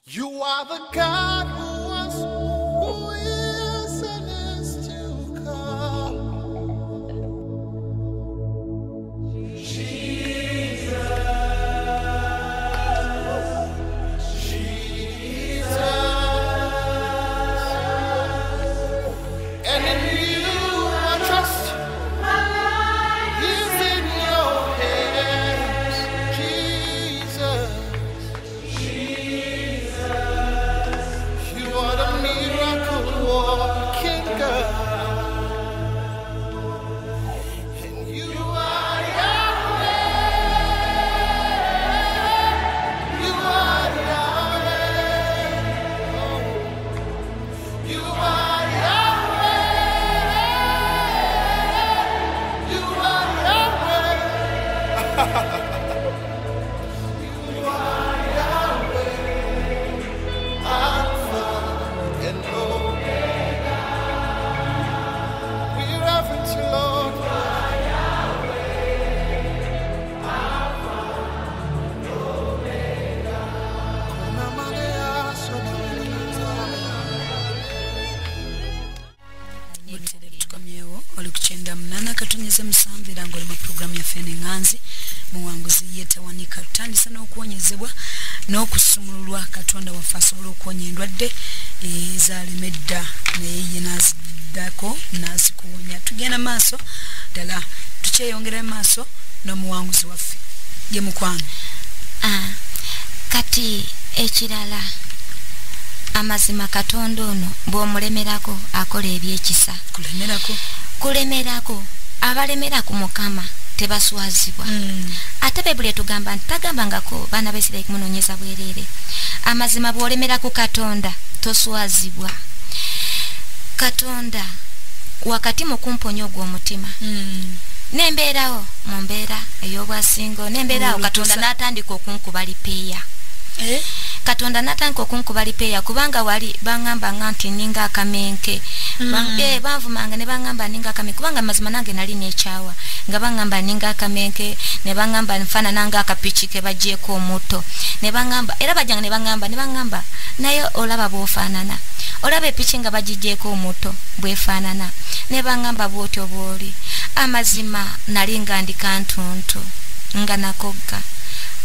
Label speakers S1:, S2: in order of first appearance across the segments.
S1: You are the God who was, who is, and is to come. Jesus, and in you I trust. My life is in your hands, Jesus. You are the miracle working God, and you are Yahweh. You are Yahweh. Oh, you are Yahweh. You are Yahweh. You are Yahweh. Alpha and Omega. We reverence you, Lord.
S2: tukamyewo oli kuchenda mnana katonyeze musanvira ngoli mu programu ya Fene Nganzi muwanguzi yetawanika tutandisa n'okuwonyezebwa n'okusumululwa Katonda waffe asobola okuwonya endwadde ezalemedda naye ye n'aziddako n'azikuwonya. Tugenda maaso ddala tukyeyongera maaso n'omuwanguzi waffe ye mukwano.
S3: Kati ekirala amazima Katonda ono bw'omulemerako akola ebyekisa. Kulemerako abalemera ku Mukama tebaswazibwa. Ate Bibuli tugamba nti tagambangako baana b'Isirayiri kumunoonyeza bwereere. Amazima bw'olemera ku Katonda toswazibwa. Katonda wakati mu kumponya ogw'omutima. Nembeerawo mu mbeera ey'obwasingo nembeerawo Katonda n'atandika okunkuba lipeeya. Katonda natandika okunkuba lipeeya kubanga wali bangamba nti ninga akamenke. Banvumanga ne bangamba ninga akamenke kubanga mazima nange nali n'ekyawa nga bangamba ninga akamenke ne bangamba nfana nanga akapiki ke bagyeko omuto ne bangamba era bajjanga ne bangamba naye olaba bw'ofaanana olaba epiki nga bagigyeko omuto bwefaanana ne bangamba bw'otyo bw'oli. Amazima nali nga ndika ntuntu nga nakogga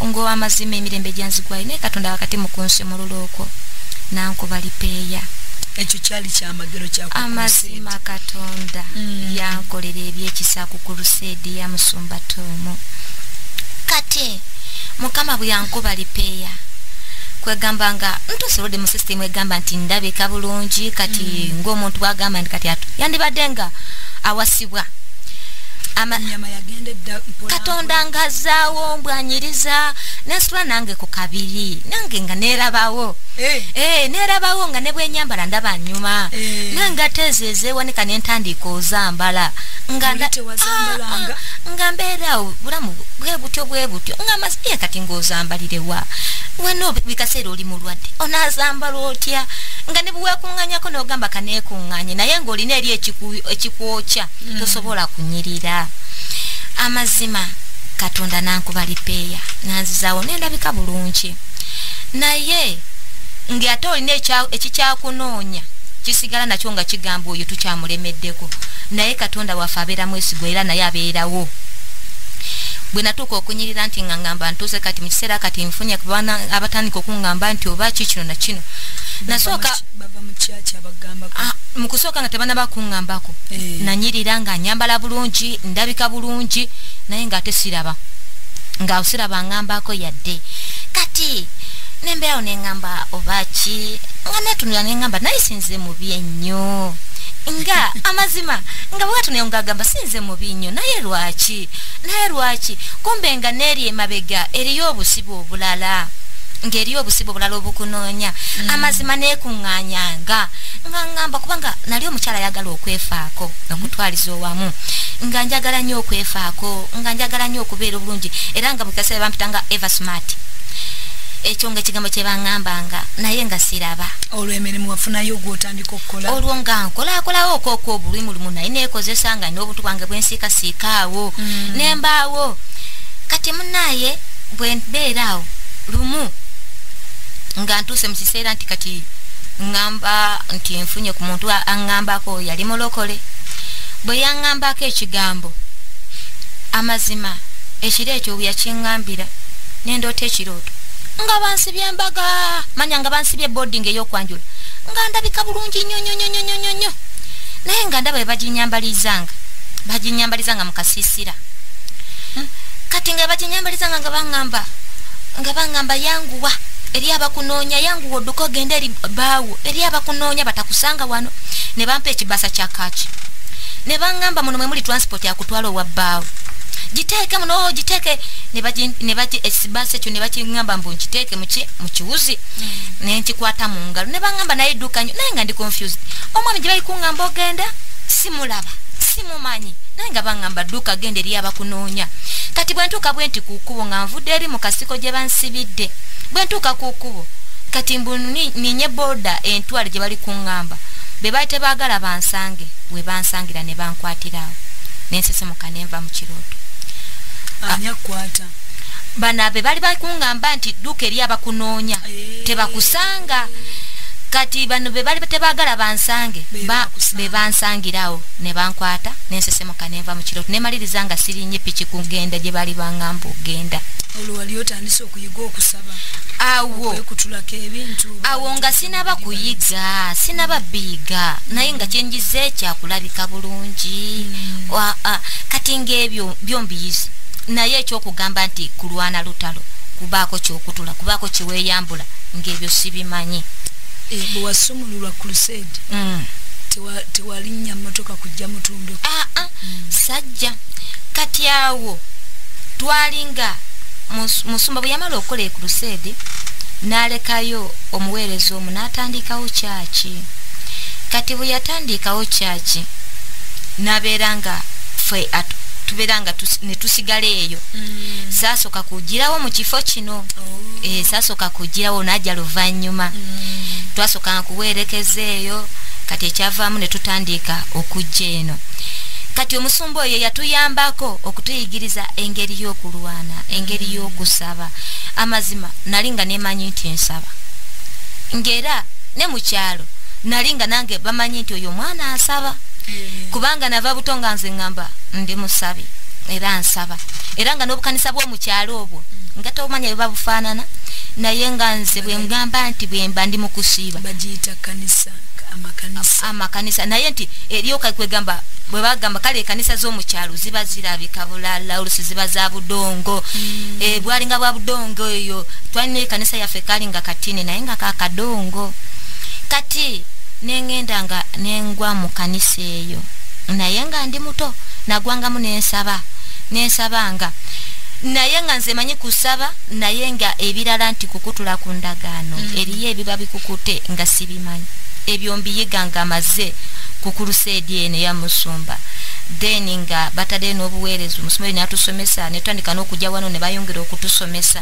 S3: ngo amazima emirembe gyanzigwayo naye Katonda wakati mu kunsumulula okwo nankuba lipeeya.
S2: Ekyo kyali kyamagero kya
S3: amazima Katonda yankolera ebyekisa ku crusade ya Musumba Tomu. Kati Mukama bwe yankuba lipeeya kwegamba nga ntusolode mu system egamba nti ndabika bulungi kati ng'omuntu bwagamba nti kati yandibadde nga awasibwa.
S2: Nyama yagendedda mpola
S3: Katonda ngazaawo mbwanyiriza nesula nange ku kabiri nange nga nerabawo nerabawo nga ne bwenyambala ndaba nnyuma nanga tezezeewa ne kane ntandika ozambala nga mbeerawo bulamu bwe butyo nga masiya kati ng'ozambalirewa weno bikaseera oli mulwadde onaazambala otya nga ne bweweekuŋŋaanyako n'ogamba kaneekuŋŋaanye naye ng'olina eri ekikwokya tosobola kunyirira. Amazima Katonda nankuba lipeeya nanzizaawo nendabika bulungi naye ng'ate olina ekikyakunoonya kisigala nakyo nga kigamba oyo tukyamulemeddeko naye Katonda waffe abeera mwesigwa era naye abeerawo. Bwe natuuka okunyirira nti ngamba ntuuse kati mu kiseera kati nfunye kubana abatandika okuŋŋamba nti oba kikino na kino nasooka
S2: bava mu kyaki abagambako
S3: mu kusooka nga tebana bakuŋŋambako nanyirira nga nyambala bulungi ndabika bulungi naye ng'ate siraba nga osiraba ngambako yadde. Kati nembeerawo neŋŋamba oba ki nga netunula neŋŋamba naye sinze mubi ennyo nga amazima nga bwatuneyo ngagamba sinze mubi nnyo naye lwaki kumbe nga neeri emabega eriyo obusibu obulala ng'eriyo obusibu obulala obukunoonya. Amazima neekuŋŋaanyanga nga ngamba kubanga nali omukyala ayagala okwefaako okutwaliza owamu nga njagala nnyo okwefaako nga njagala nnyo okubeera obulungi era nga bukasebe bampitanga Eva Smart. Ekyo nga ekigambo kye baŋŋambanga naye nga siraba.
S2: Olwo emirimu wafunayo gw'otandika okukola
S3: olwo nga nkolakolawo okwo obulimulimu naye neekozesa nga n'obuntu bwange bwensiikasiikaawo nembaawo. Kati munnaaye bwe mbeeraawo lumu nga ntuse mu kiseera nti kati ngamba nti nfunye ku muntu angambako yali mulokole bwe yangambako ekigambo amazima ekiro ekyo yakiŋŋambira nendoota ekirooto nga bansibye embaga manya nga bansibye boarding ey'okwanjula nga ndabika bulungi nnyo naye nga ndaba bwe baginyambalizanga mu kasiisira kati nga baginyambalizanga nga baŋŋamba yanguwa eri abakunoonya yanguwa odduka ogenda eri baawo eri abakunoonya batakusanga wano ne bampa ekibasa kya kaaki ne baŋŋamba muno mwe muli transport yakutwala owa bbaawo giteeke muno giteeke ne bagi ekibasa ekyo ne bakiŋŋamba mbu nkiteeke mu kiwuzi ne nkikwata mu ngalo ne baŋŋamba naye edduuka nnyo naye nga ndi confused omwami gye bali kuŋŋamba ogenda simulaba simumanyi naye nga baŋŋamba dduuka genda eri abakunoonya kati bwe ntuuka bwe nti ku kkubo nga nvudde eri mu kasiko gye bansibidde bwe ntuuka ku kkubo kati mbu ninye booda entwale gye bali kuŋŋamba be baali tebaagala bansange we bansangira ne bankwatirawo nensesemuka ne nva mu kirooto
S2: anyakwata
S3: bana be bali bakuŋŋamba nti dduuka eri abakunoonya tebakusanga kati bano be bali tebaagala bansange be bansangirawo ne bankwata nensesemuka ne nva mu kirooto ne maliriza nga sirinye piki kugenda gye bali baŋŋamba ogenda
S2: olwo wali otandise okuyiga okusaba
S3: okwekutulako
S2: ebintu
S3: awo nga sinaba kuyiga sinaba biiga naye nga kyenjize kyakulabika bulungi kati ng'ebyo byombiyizi naye ekyokugamba nti kulwana lutalo kubaako kyokutula kubaako kiweeyambula ng'ebyo sibimanyi
S2: bwe wasumululwa crusade tewalinnya mmotoka kujja mutundu
S3: sajja kati awo twalinga musumba bwe yamala okukola crusade n'alekayo omuweereza omu n'atandikawo kyaki kati bwe yatandikawo kyaki n'abeera nga ffe tubeera nga ne tusigala eyo saasooka kugirawo mu kifo kino saasooka kugirawo n'ajja luvannyuma twasooka kuweerekeza eyo kati ekyavaamu ne tutandika okujja eno kati omusumba oyo yatuyambako okutuyigiriza engeri y'okulwana engeri y'okusaba amazima nali nga nemanyi nti nsaba ng'era ne mu kyalo nali nga nange bamanyi nti oyo omwana asaba kubanga nava buto nga nze ŋŋamba ndi musabi era nsaba era nga n'obukanisa bw'omu kyalo obwo nga tobumanya bwe babufaanana naye nga nze bwe ngamba nti bwe mba ndi mu kusiiba
S2: bagiyita kanisa
S3: amakanisa naye nti eryoka kwegamba bwe bagamba kale ekanisa z'omu kyalo ziba zirabika bulala olusi ziba za budongo bwalinga bwa budongo eyo twalina ekanisa yaffe kalinga katini naye nga kakadongo kati nengenda nga nengwa mu kanisa eyo naye nga ndi muto nagwangamu nensabanga naye nga nze manyi kusaba naye nga ebirala nti kukutula ku ndagaano eriyo ebiba bikukute nga sibimanyi ebyo mbiyiga nga maze ku crusade eno ya musumba then nga batadde n'obuweereza omusumba n'atusomesa ne tutandika n'okujja wano ne bayongera okutusomesa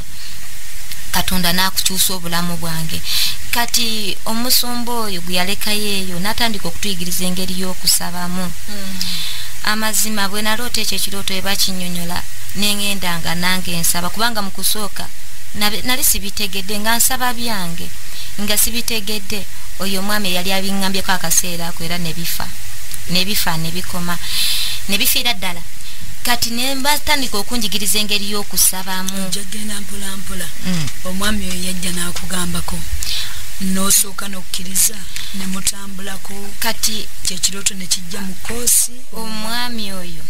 S3: katonda n'akukyusa obulamu bwange kati omusumba oyo gwe yalekayo eyo n'atandika okutuyigiriza engeri y'okusabamu amazima bwe naloota ekyo ekirooto bwe bakinnyonnyola nengendanga nange nsaba kubanga mu kusooka nali sibitegedde nga nsaba byange nga sibitegedde oyo omwami yali abiŋŋambyeko akaseera ako era nebifa nebikoma nebifiira ddala kati ne batandika okunjigiriza engeri y'okusabamu
S2: jagenda mpolampola omwami oyo yajja n'akugambako n'osooka n'okkiriza ne mutambulako
S3: kati
S2: kyekirooto ne kijja mu koosi
S3: omwami oyo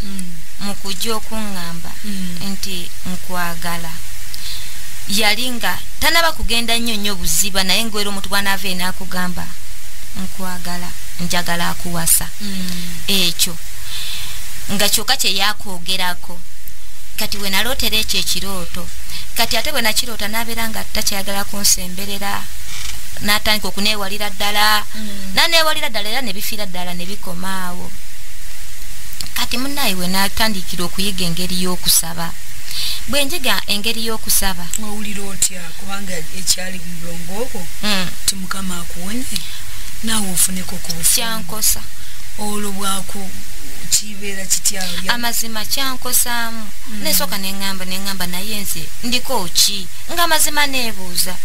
S3: mu kujja okuŋŋamba nti nkwagala yali nga tanaba kugenda nnyo buziba naye ngwera omuntu bw'anaava n'akugamba nkwagala njagala akuwasa ekyo nga kyokka kye yakwogerako kati we nalootera ekyo ekirooto kati ate bwe nakiroota n'abeera nga takyayagala kunsemberera n'atandika okuneewalira ddala naneewalira ddala era ne bifiira ddala ne bikomaawo kati munnaye we natandikira okuyiga engeri y'okusaba bwe njiga engeri y'okusaba
S2: owulira otya kubanga ekyali mu bulongo obwo ti mukama akuwonye naawe ofuneko ku bufu
S3: kyankosa
S2: olwo bwaku kibeera kitya
S3: amazima kyankosaamu nesooka neŋŋamba naye nze ndiko ki nga amazima neebuuza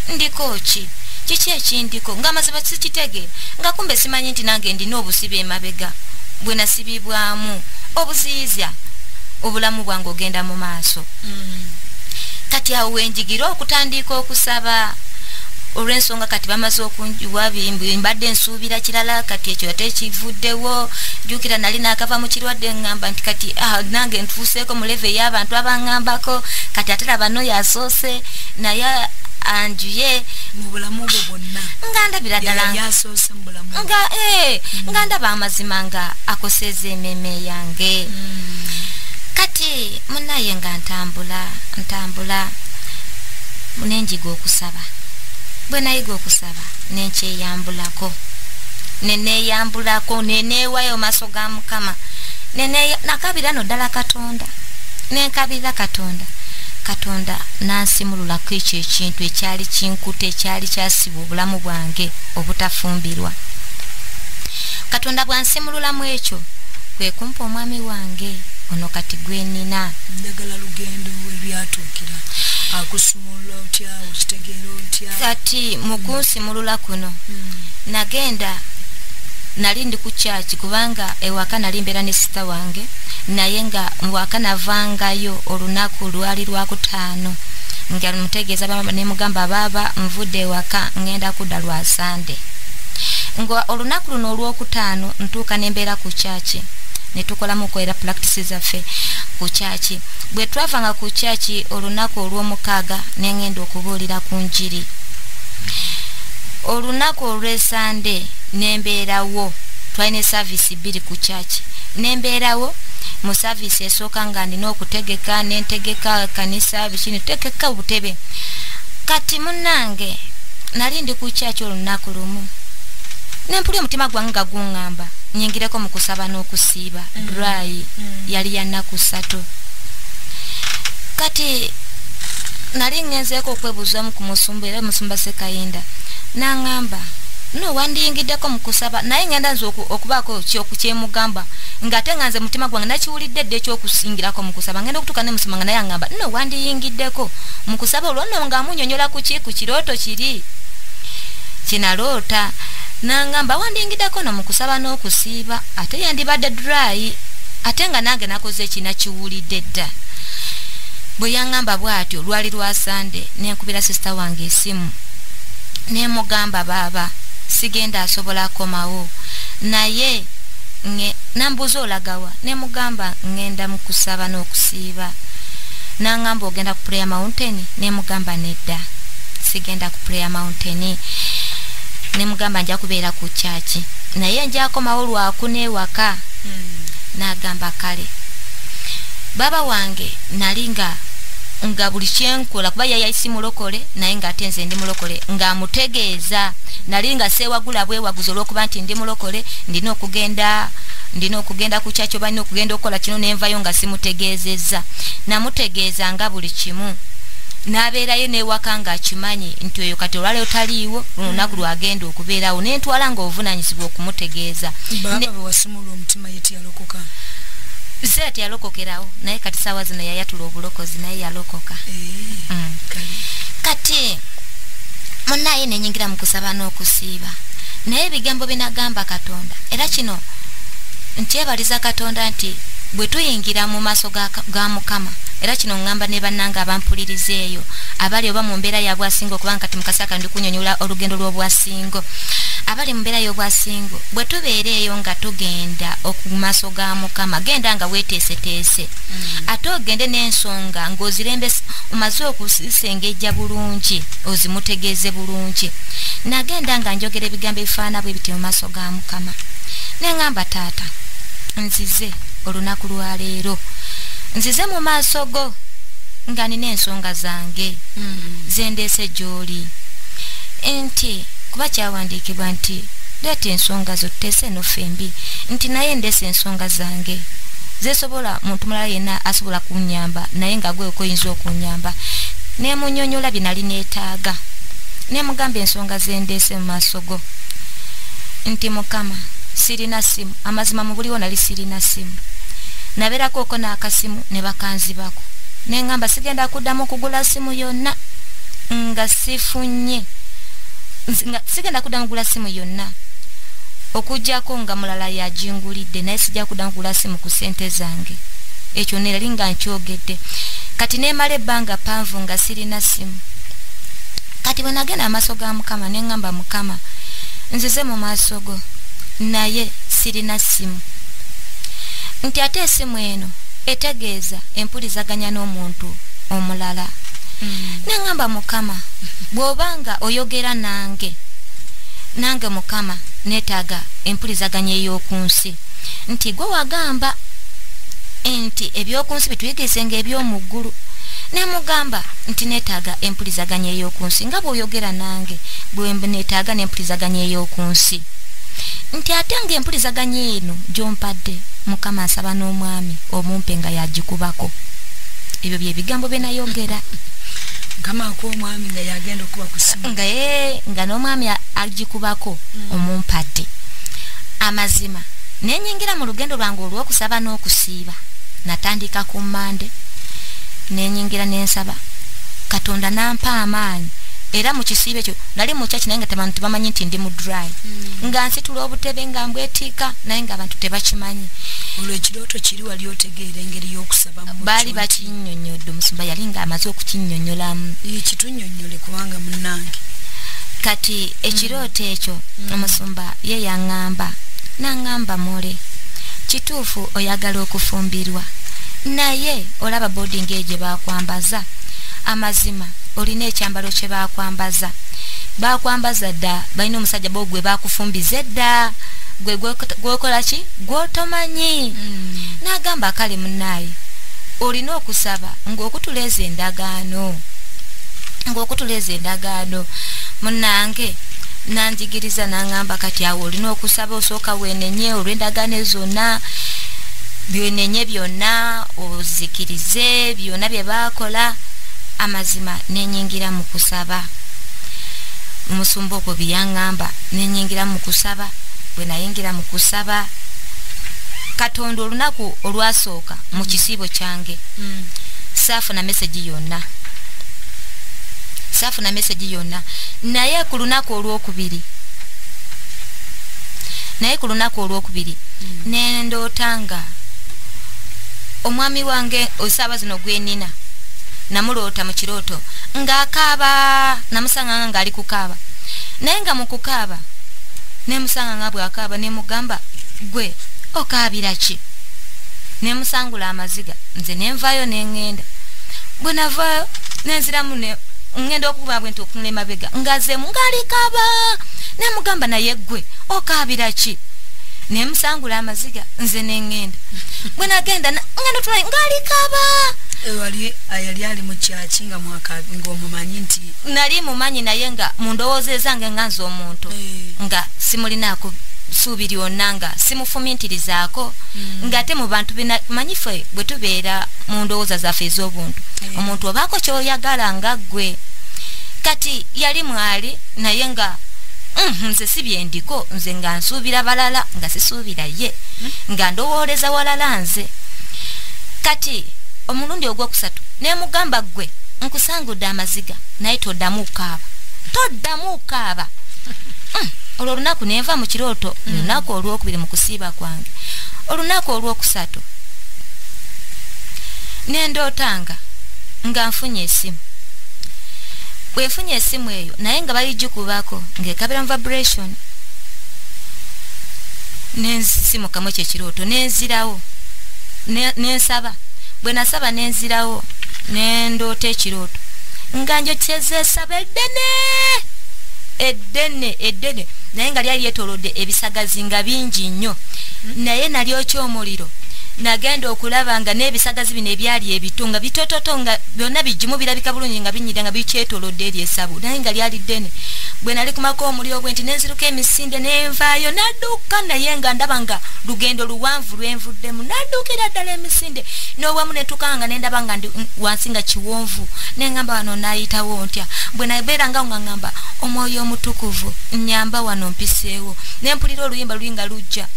S3: ndiko ki kiki ekindiko ng'amaziba sikitegeera nga kumbe simanyi nti nange ndina obusibe emabega bwe nasibibwamu obuziyiza obulamu bwange ogenda mu maaso kati awo wenjigira okutandika okusaba olw'ensonga kati bamaze okunjuwa mbadde nsuubira kirala kati ekyo ate kivuddewo jjukira nali naakava mu kirwadde ngamba nti kati nange ntuuseeko mu leve y'abantu abangambako kati ate labano yasoose naye anjuye
S2: mu bulamu bwo bwonna
S3: nga ndabira ddala
S2: yasoose mu bulamu
S3: nga ndaba amazima nga akoseza emmeeme yange kati munaye nga ntambula nenjiga okusaba bwe nayiga okusaba nenkyeyambulako neneewayo maaso ga Mukama nakabira no ddala Katonda nenkabirira Katonda nansimululako ekyo ekintu ekyali kinkuta ekyali kyasiba obulamu bwange obutafumbirwa Katonda bwansimululamu ekyo kwe kumpa omwami wange ono kati gwenina
S2: ndagala lugendo ebyatuukira akusumulula otya okitegeera otya
S3: kati mu kunsimulula kuno nagenda nali ndi ku kyaki kubanga ewaka nali mbeera ne sita wange naye nga mwaka navangayo olunaku lwali lwakutaano nga mutegeeza baba ne mugamba baba nvudde ewaka ngenda kudda lwa Sande nga olunaku luno olwokutaano ntuuka nembeera ku kyaki netukolamu kwera practices zaffe ku kyaki bwe twavanga ku kyaki olunaku olw'omukaaga nengenda okubuulira ku njiri olunaku olw'Esande nembeerawo twalina service 2 ku kyaki nembeerawo mu service esooka nga ndina okutegeka nentegeka kanisa bikini tegeka obutebe kati munnange nali ndi ku kyaki olunaku lumu nempulya omutima gwange nga guŋŋamba nyingireko mu kusaba n'okusiiba dry yali ya nnaku 3 kati nali ngenzeeko okwebuuzamu ku musumba era musumba Sekayinda n'aŋŋamba no wandiyingiddeko mu kusaba naye ngenda nze okubaako kyemugamba ng'ate nga nze mutima gwange nakiwulidde dde ekyokusingirako mu kusaba ngenda okutuuka ne musumba nga naye aŋŋamba no wandiyingiddeko mu kusaba olwonno ng'amunyonyola ku kirooto kiri kinaloota n'aŋŋamba wandiyingiddeko no mu kusaba n'okusiiba ate yandibadde dry ate nga nange nakoze ekinakiwulidde dda bwe yaŋŋamba bw'atyo lwali lwa Sande nenkubira sisita wange esimu nemugamba baba sigenda asobola komawo naye nambuza olagawa nemugamba ngenda mu kusaba n'okusiiba n'aŋŋamba ogenda ku Prayer Mountain nemugamba nedda sigenda ku Prayer Mountain nemugamba nja kubeera ku kyaki naye nja komawo lwakune ewaka n'agamba kale baba wange nali nga buli kyenkola kuba yayisi mulokole naye ng'ate nze ndi mulokole ng'amutegeeza nali nga seewagula bwewaguzi olw'okuba nti ndi mulokole ndina okugenda ku kyaki oba nina okugenda okukola kino nenvayo nga simutegeezezza namutegeeza nga buli kimu n'abeerayo n'ewaka ng'akimanyi nti oyo kati olwaleero taliiwo lunaku lwagenda okubeerawo nentwala ng'obuvunanyizibwa okumutegeeza
S2: baba bwe wasimula omutima ye tiyalokoka
S3: Zera tiyalokokerawo naye kati saawa zino yayatula obulokozi naye yalokoka kati munnaye nenyingira mu kusaba n'okusiiba naye ebigambo binagamba Katonda era kino ntyebaliza Katonda nti bwe tuyingira mu maaso ga Mukama era kino ngamba ne bannanga abampuliriza eyo abali oba mu mbeera y'obwasingo kubanga kati mu kaseera ndi kunyonyola olugendo lw'obwasingo abali mu mbeera y'obwasingo bwe tubeera eyo nga tugenda ku maaso ga Mukama genda nga weeteeseteese ate ogende n'ensonga ng'ozirembesa omaze okusengejja bulungi ozimutegeeze bulungi nagenda nga njogera ebigambo ebifaana bwe biti mu maaso ga Mukama neŋŋamba taata nzize olunaku lwa leero nzize mu maaso go nga nina ensonga zange zendeese gy'oli nti kuba kyawandiikibwa nti leeta ensonga zo tuteese nofembi nti naye ndeese ensonga zange zesobola muntu mulala yenna asobola kunnyamba naye nga gwe oyinza okunyamba nemunyonyola bye nali neetaaga nemugamba ensonga zendeese mu maaso go nti Mukama sirina simu amazima mu buliwo nali sirina simu nabeerako oko n'akasimu ne bakanzibako neŋŋamba sigenda kuddamu kugula simu yonna nga sifunye sigenda kudangula simu yonna okujjako nga mulala yajingulidde naye sijja kudangula simu ku ssente zange ekyo nerali nga nkyogedde kati nemala ebbanga panvu nga sirina simu kati bwe nagenda amaaso ga Mukama ne ngamba Mukama nzize mu maaso go naye sirina simu nti ate esimu eno etegeeza empulizaganya n'omuntu omulala ne ngamba Mukama bw'obanga oyogera nange Mukama netaaga empulizaganya ey'okunsi nti gwe wagamba nti ebyokunsi bituyigizenga eby'omuggulu ne mugamba nti netaaga empulizaganya ey'okunsi nga bw'oyogera nange bwe netaaga n'empulizaganya ey'okunsi nti ate nga empulizaganya eno gy'ompadde Mukama asaba n'omwami omumpe nga yagikubako ebyo bye bigambo bye nayogera
S2: kama ko omwami nga yagenda okuba kusimu
S3: nga n'omwami agikubako omumpadde amazima nenyingira mu lugendo lwange olw'okusaba n'okusiiba natandika ku Mande nenyingira nensaba Katonda nampa amaanyi era mu kisiibe ekyo nali mu church naye nga abantu tebamanyi nti ndi mu dry nga nsitula obutebe nga mbwetika naye nga abantu tebakimanyi
S2: olwo ekirooto kiri wali otegeera engeri y'okusaba mu
S3: baali bakinnyonnyodde omusumba yali nga amaze okukinnyonnyolamu
S2: kitunnyonnyole kubanga munnange
S3: kati ekirooto ekyo omusumba ye yaŋŋamba naŋŋamba mole kituufu oyagala okufumbirwa naye olaba boarding gye bakwambaza amazima olina ekyambalo kye bakwambaza dda balina omusajja bo gwe bakufumbiza edda gwe gwokola ki gwotomanyi n'agamba akale munnaye olina okusaba ng'okutuleeza endagaano munnange nanjigiriza n'angamba kati awo olina okusaba osooka weenenye olw'endagaano zonna byenenye byonna ozikirize byonna bye baakola amazima nenyingira mu kusaba omusumba okwo byaŋŋamba nenyingira mu kusaba bwe nayingira mu kusaba Katonda olunaku olwasooka mu kisiibo kyange saafuna message yonna naye ku lunaku olwokubiri nendootanga omwami wange osaaba zino gwenina namuloota mu kirooto ng'akaaba namusanga nga ali kukaaba naye nga mu kukaaba nemusanga nga bw'akaaba nemugamba gwe okaabira ki nemusangula amaziga nze nenvaayo neŋŋenda bwe navaayo nenziramu ngenda okuba bwe nti okunula emabega ngazeemu ng'alikaaba nemugamba naye gwe okaabira ki nemusangula amaziga nze neŋŋenda bwe nagenda ngenda otulaye ng'alikaaba
S2: yali ali mu kyaki nga mwakabi ng'omumanyi nti
S3: nali mumanyi naye nga mu ndowooza zange nga nze omuntu nga simulinaako ssuubi lyonna nga simufumintirizaako ng'ate mu bantu manyi ffe bwe tubeera mu ndowooza zaffe ez'obuntu omuntu obaako ky'oyagala nga ggwe kati yali mwali naye nga nze si byendiko nze nga nsuubira balala nga sisuubira ye nga ndowooleza walala nze kati omulundi ogwokusatu nemugamba gwe nkusangudde amaziga naye toddamu kaaba olwo olunaku nenva mu kirooto olunaku olwokubiri mu kusiiba kwange olunaku olwokusatu nendootanga nga nfunye esimu bwe nfunye esimu eyo naye nga baligikubako ng'ekabira mu vibration nensimukamu ekyo ekirooto nenzirawo nensaba bwe nasaba nenzirawo nendoota ekirooto nga njokyeza esaba eddene naye nga lyali lyetoolodde ebisagazi nga bingi nnyo naye nalyokya omuliro nagenda okulaba nga n'ebisagazi bino ebyali ebito nga bitototo nga byonna bigimu birabika bulungi nga binyira nga bikyetoolodde eryesabu naye nga lyali ddene bwe nali kumako omuliro bwe nti nenziruka emisinde nenvaayo nadduka naye nga ndaba nga lugendo luwanvu lwenvuddemu naddukira ddala emisinde n'owamu netukanga nga nendaba nga ndi wansi nga kiwonvu neŋŋamba wano nayitawo ntya bwe nabeera nga ŋŋamba omwoyo omutukuvu nnyamba wano mpiseewo nempulira oluyimba luli nga lujja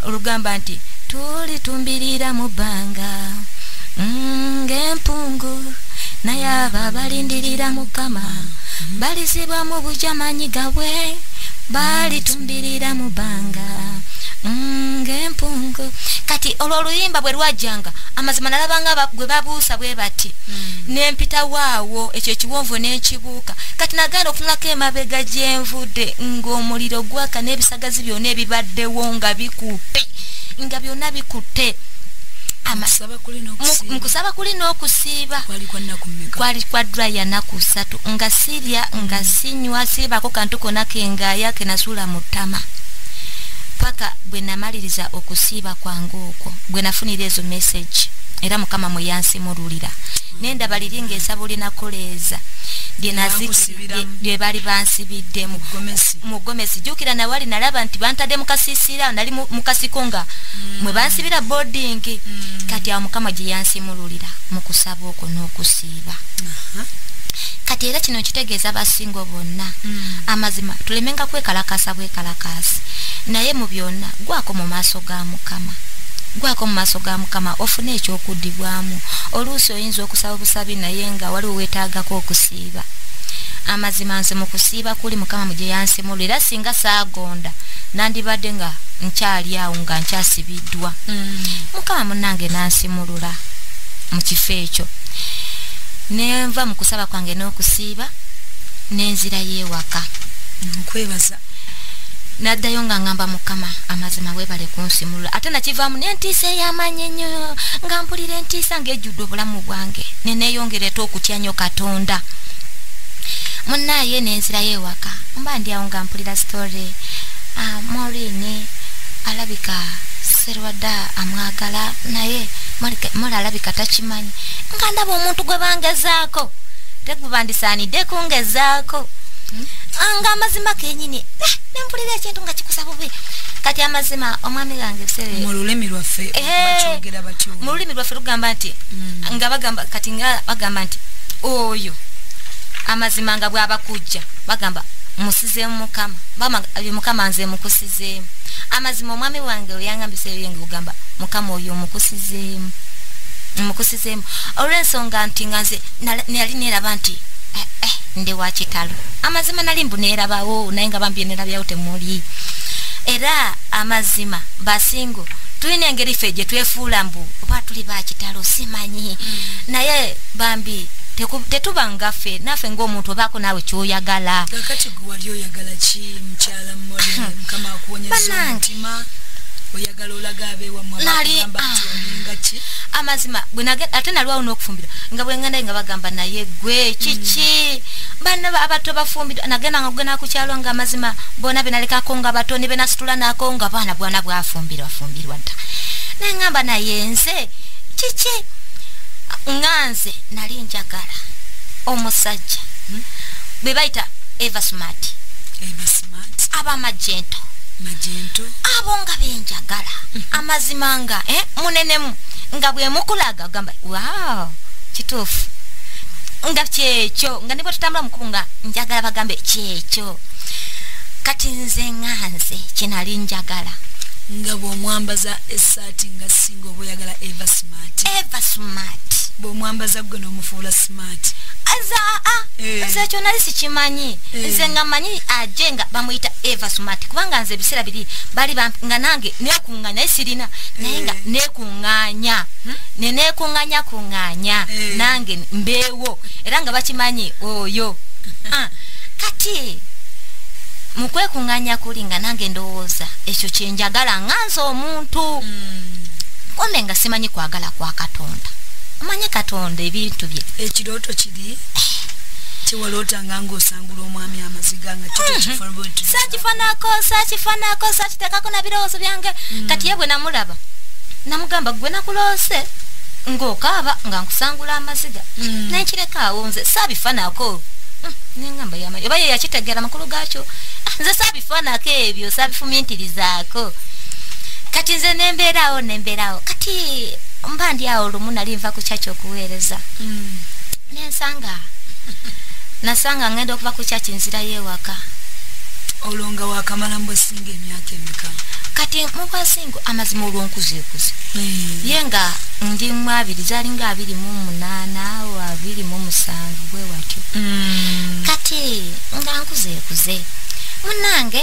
S3: olugamba nti tulitumbirira mu bbanga ng'empungu naye abo abalindirira Mukama balizibwa mu bujamanyi gabwe balitumbirira mu bbanga ng'empungu. Kati olwo oluyimba bwe lwajjanga amazima nalabanga gwe babuusa bwe bati nempita waawo ekyo ekiwonvu n'ekibuuka. Kati nagenda okutunulako emabega gyenvudde ng'omuliro gwaka n'ebisagazi byonna ebibaddewo nga bikutte nga byonna bikutte. Mukusaba kuli n'okusiiba kwali kwa dry naku 3 nga sirya nga sinywa siibako kantu konna kengaya kenasuula mu ttama paka bwe namaliriza okusiiba kwange okwo bwe nafunira ezo message era Mukama mwe yansimululira nendaba liri ng'esabulina koleeza lye bali bansibidde mu gomesi. Jukira nawali nalaba nti bantadde mukasiisira nali mukasiko nga mwe bansibira boarding. Kati awo Mukama gye yansimululira mu kusaba okwo n'okusiiba. Kati era kino kitegeeza abasingo bonna amazima tulemenga kwekalakasa bwekalakasi naye mu byonna gwako mu maaso ga Mukama. Gwako mu maaso ga Mukama ofune ekyokuddibwamu. Oluusi oyinza okusaba obusabi naye nga waliwo weetaagako okusiiba. Amazima nze mu kusiiba kuli Mukama mu gye yansimulira singa saagonda nandibadde nga nkyali awo nga nkyasibiddwa. Mukama munnange nansimulula mu kifo ekyo. Nenva mu kusaba kwange n'okusiiba nenzira yeewaka.
S2: Nkwebaza.
S3: Naddayo nga ngamba Mukama amazima weebale kunsimulula. Ate nakivaamu n'entiisa ey'amaanyi ennyo nga mpulira entiisa ng'ejjudde obulamu bwange neneeyongereta okutya nnyo Katonda. Munnaaye nenzira yeewaka mba ndi awo nga mpulira story Maureen alabika Serwada amwagala naye Mola alabika takimanyi nga ndaba omuntu gwe bangezaako tegubandisaanidde kungezaako nga amazima kenyini nempulira ekintu nga kikusa bubi. Kati amazima omwami gange
S2: mu lulimi lwaffe bakyogera batyo
S3: mu lulimi lwaffe lugamba nti nga bagamba kati nga bagamba nti oyo amazima nga bw'abakujja bagamba musizeemu Mukama nze mukusizeemu. Amazima omwami wange oyangambisa ebyenga ugamba Mukama oyo mukusizeemu olw'ensonga nti nga nze nali neeraba nti ndi wa kitalo. Amazima nali mbu neerabawo naye nga bambye neerabyawo temuli. Era amazima basingo tulina engeri ffe gye twefuula mbu oba tuli ba kitalo simanyi naye bambi tetuba ngaffe naffe ng'omuntu obaako naawe kyoyagala.
S2: Kakati gwe wali oyagala ki mukyala mmole Mukama akuwonyeza omutima oyagala olaga abeewammwe abagamba nti olinga ki?
S3: Amazima ate nalwawo n'okufumbirwa nga bwengenda nga bagamba naye gwe kiki bana abato bafumbirwa nagenda nga gwe nakukyalo nga amazima bona benalekako nga bato ne benasitula nako nga bwana bwafumbirwa dda naye ngamba naye nze kiki nganze nali njagala omusajja bwe bayita Eva Smart abamagento abo nga benjagala amazima nga munenemu nga bwe mukulaga gamba wow kituufu nga kyekyo nga nibwe tutambula mukubu nga njagala bagambe kyekyo. Kati nze nganze kinali njagala
S2: nga bw'omwambaza essaati nga singa oba oyagala Eva Smart bw'omwambaza gwe n'omufuula smart
S3: nze ekyo nali sikimanyi nze nga manyi aje nga bamuyita Eva Smart kubanga nze ebiseera biri bali nga nange neekuŋŋanya naye sirina naye nga neekuŋŋanya neekuŋŋanya nange mbeewo era nga bakimanyi oyo. Kati mu kwekuŋŋanya kuli nga nange ndowooza ekyo kyenjagala nganze omuntu kumbe nga simanyi kwagala kwa Katonda. Amanye Katonda ebintu bye
S2: ekirooto kiri kiwalootanga ng'osangula omwami amaziga nga
S3: sakifanako sakitekako na birowoozo byange. Kati ye bwe namulaba namugamba gwe nakuloose ng'okaaba nga nkusangula amaziga nenkireka awo nze saabifanako nengamba yamayo oba ye yakitegeera makulu gaakyo nze saabifanako ebyo saabifumintirizaako. Kati nze nembeerawo kati mba ndi awo lumu nali nva ku kyaki okuweereza nasanga ngenda okuva ku kyaki nzira yeewaka
S2: olonga wakamala mbwesinga emyaka emeka
S3: kati mu bwasingo amazima olwonkuzeekuze yenga ndi mu 2 zalinga 28 o 27 bwe watyo kati nga nkuzeekuze munange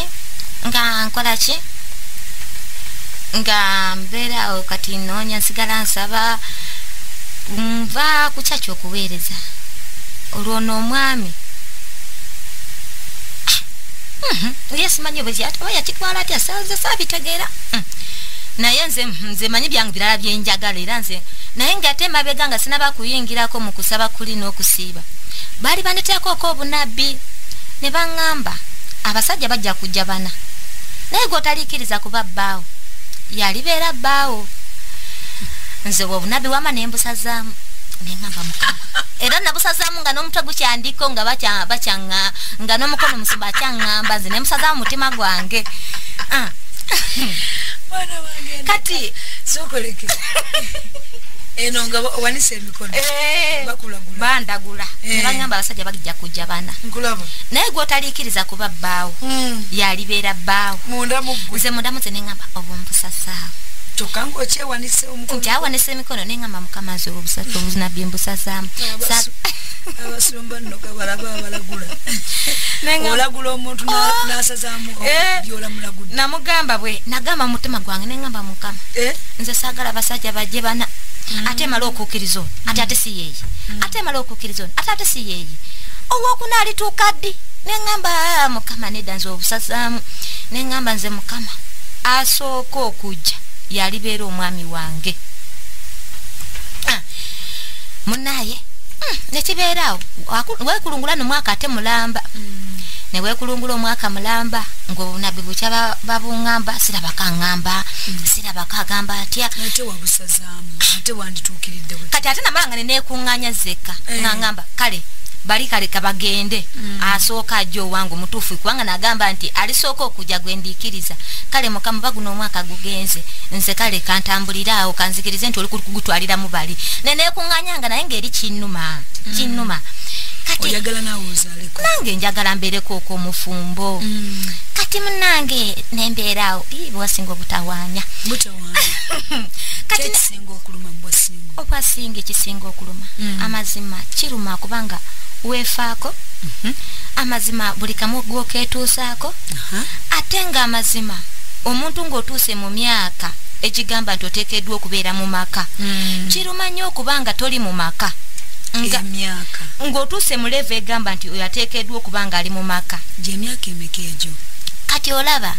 S3: nga nkola ki nga mbeera kati noonya nsigala nsaba nva ku kyaki okuweereza olwono omwami yes manyi bwe yakitwala atya sanze saabitegeera naye nze manyi byange birala byenjagala era nze naye ngate mabega nga sinaba kuyingirako mu kusaba kuli n'okusiiba baali bandeteekoko obunabbi ne baŋŋamba abasajja bajja kujja bana naye gw'otaliikiriza kuba bbaawo yalibeera bbaawo nze obunabbi wama nembusazaamu nengamba mukama era nabusazaamu nga n'omutwe gukyandiko nga bakyanga nga n'omukono musumba akyaŋŋamba nze nemusazaamu mutima gwange kati
S2: sokoleke eno nga wanise emikono bakulagula
S3: bandagula ne baŋŋamba abasajja bagijja kujja bana
S2: nkulaba
S3: naye gw'otaliikiriza kuba bbaawo yalibeera bbaawo
S2: munda muggwe
S3: nze mundamu ze neŋŋamba obumbusasaamu
S2: tokango okyewanise omukono
S3: nti awanise emikono neŋŋamba mukama nze obunabbi mbusasaamu
S2: abasumba nno gabalaba abalagula olagula omuntu n'asazaamu byolamulagula
S3: namugamba bwe nagamba mutima gwange neŋŋamba mukama nze saagala abasajja bajje bana ate mala okukkiriza ono ate ate si yeeye ate mala okukkiriza ono ate ate si yeeye owokuna alituuka ddi neŋŋamba mukama nedda nze obusasaamu neŋŋamba nze mukama asooka okujja yalibeera omwami wange munaye nekibeeraawo weekulungula nomwaka ate mulamba ne weekulungula omwaka mulamba ng'obunabbi bukya babuŋŋamba sirabaka ŋŋamba sirabaka agamba atya
S2: ate wabusazaamu ate wandituukiridde
S3: kati ate namala nga neneekuŋŋaanya zekka ŋŋamba kale bali kaleka bagende asooka ajja owange omutuufu kubanga nagamba nti alisooka okujja gwendiikiriza kale mukama baguno omwaka gugenze nze kale kantambuliraawo kanzikirize nti oli kugutwaliramu bali neneekuŋŋaanyanga naye ng'eri kinnuma kati
S2: oyagala naawe ozaaleko
S3: nange njagala mbeereko okw'omufumbo kati munange nembeeraawo bwasinga obutawaanya
S2: kati kisinga okuluma mbwasinga
S3: obwasinga ekisinga okuluma amazima kiruma kubanga weefaako amazima buli kamu gwokeetuusaako ate nga amazima omuntu ng'otuuse mu myaka ekigamba nti oteekeddwa okubeera mu maka kiruma nnyo okubanga toli mu maka
S2: emyaka
S3: ng'otuuse mu levo egamba nti oyo ateekeddwa okubanga ali mu maka
S2: gy'emyaka emeka egyo
S3: kati olaba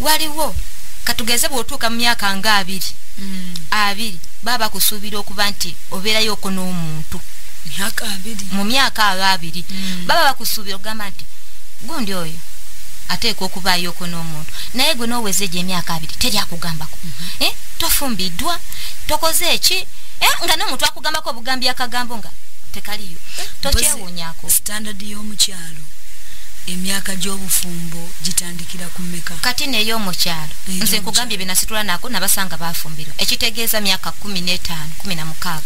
S3: waliwo katugeze bw'otuuka mu myaka nga 2 baba kusuubira okuba nti obeerayo oko n'omuntu mu myaka 2 baba bakusuubira okugamba nti gundi oyo ateekwa okubaayo oko n'omuntu naye gwe n'oweze gye emyaka 2 teri akugambako tofumbiddwa tokoze eki nga n'omuntu akugambako obugambi akagambo nga tekaliyo tokyewuunyako
S2: standard y'omukyalo emyaka gy'obufumbo gitandikira ku mmeka
S3: kati n'ey'omukyalo nze nkugambye byenasitula nako nabasanga baafumbirwa ekitegeeza myaka 15 16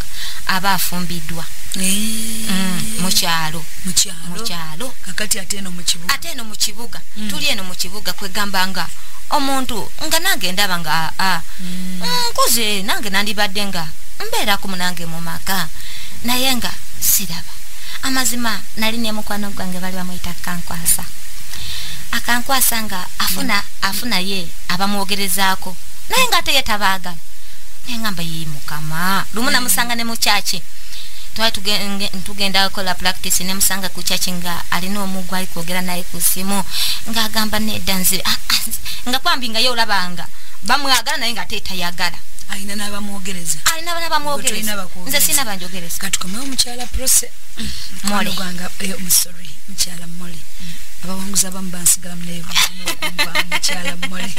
S3: aba afumbiddwa mukyalo
S2: kakati ate eno mu kibuga
S3: tuli eno mu kibuga kwegambanga omuntu nga nange ndaba nga nkuze nange nandibadde nga mbeerako munange mu maka naye nga siraba amazima nali ne mukwano gwange bali bamuyita akankwasa nga afuna ye abamwogerezaako naye nga ate ye tabaagala naye ngamba ye mukama lumu namusanga ne mu kyaki twali tugenda kola practice ne musanga ku kyaki nga alina omugwa ali kwogera naye ku simu ng'agamba nedda nze nga kwambi nga ye olabanga bamwagala naye nga ate tayagala
S2: alina n'abamwogereza
S3: nze sina banjogereza
S2: katukomewo mukyala prose
S3: Mole
S2: sorry mukyala Mole abawanguzi abamu bansigala muneevu mukyala Mole